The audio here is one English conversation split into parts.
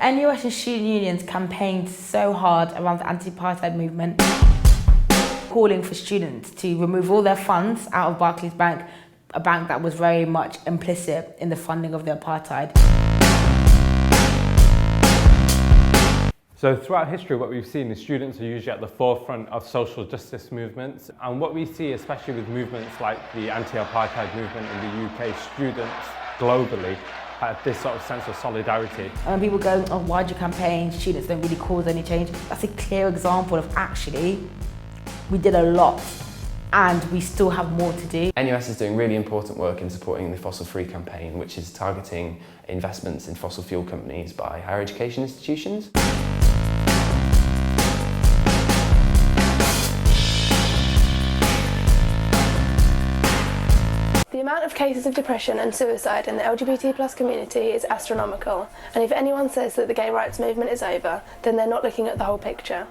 NUS and Student Unions campaigned so hard around the anti-apartheid movement, calling for students to remove all their funds out of Barclays Bank, a bank that was very much implicit in the funding of the apartheid. So throughout history, what we've seen is students are usually at the forefront of social justice movements. And what we see, especially with movements like the anti-apartheid movement in the UK, students globally have this sort of sense of solidarity. And when people go, oh, why'd you campaign? Students don't really cause any change. That's a clear example of actually, we did a lot and we still have more to do. NUS is doing really important work in supporting the fossil-free campaign, which is targeting investments in fossil fuel companies by higher education institutions. The amount of cases of depression and suicide in the LGBT+ community is astronomical, and if anyone says that the gay rights movement is over, then they're not looking at the whole picture.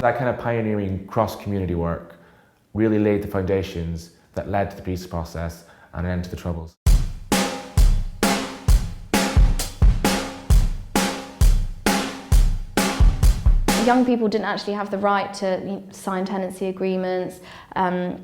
That kind of pioneering cross-community work really laid the foundations that led to the peace process and an end to the Troubles. Young people didn't actually have the right to sign tenancy agreements. They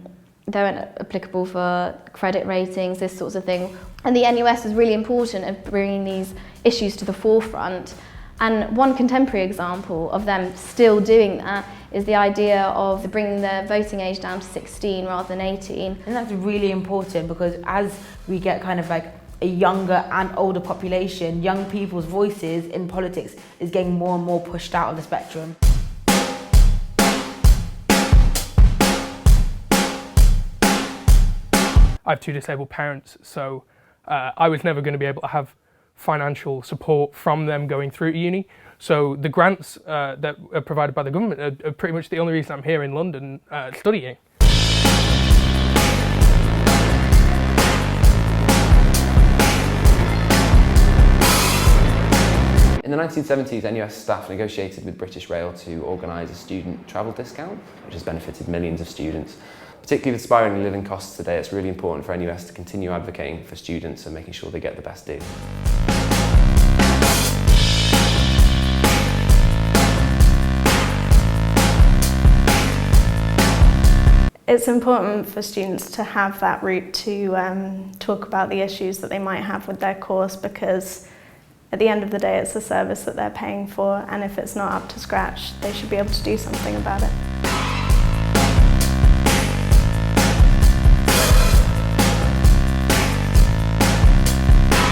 weren't applicable for credit ratings, this sorts of thing. And the NUS was really important at bringing these issues to the forefront. And one contemporary example of them still doing that is the idea of bringing the voting age down to 16 rather than 18. And that's really important because as we get kind of like a younger and older population, young people's voices in politics is getting more and more pushed out of the spectrum. I have two disabled parents, so I was never going to be able to have financial support from them going through uni. So the grants that are provided by the government are pretty much the only reason I'm here in London studying. In the 1970s, NUS staff negotiated with British Rail to organise a student travel discount, which has benefited millions of students. Particularly with spiralling living costs today, it's really important for NUS to continue advocating for students and making sure they get the best deal. It's important for students to have that route to talk about the issues that they might have with their course, because at the end of the day it's a service that they're paying for, and if it's not up to scratch, they should be able to do something about it.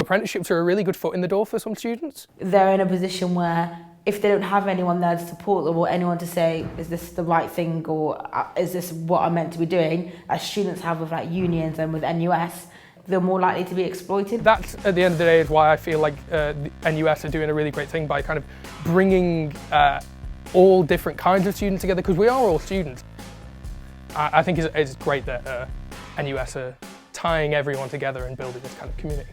Apprenticeships are a really good foot in the door for some students. They're in a position where if they don't have anyone there to support them or anyone to say, is this the right thing or is this what I'm meant to be doing, as students have with like unions and with NUS, they're more likely to be exploited. That, at the end of the day, is why I feel like the NUS are doing a really great thing by kind of bringing all different kinds of students together, because we are all students. I think it's great that NUS are tying everyone together and building this kind of community.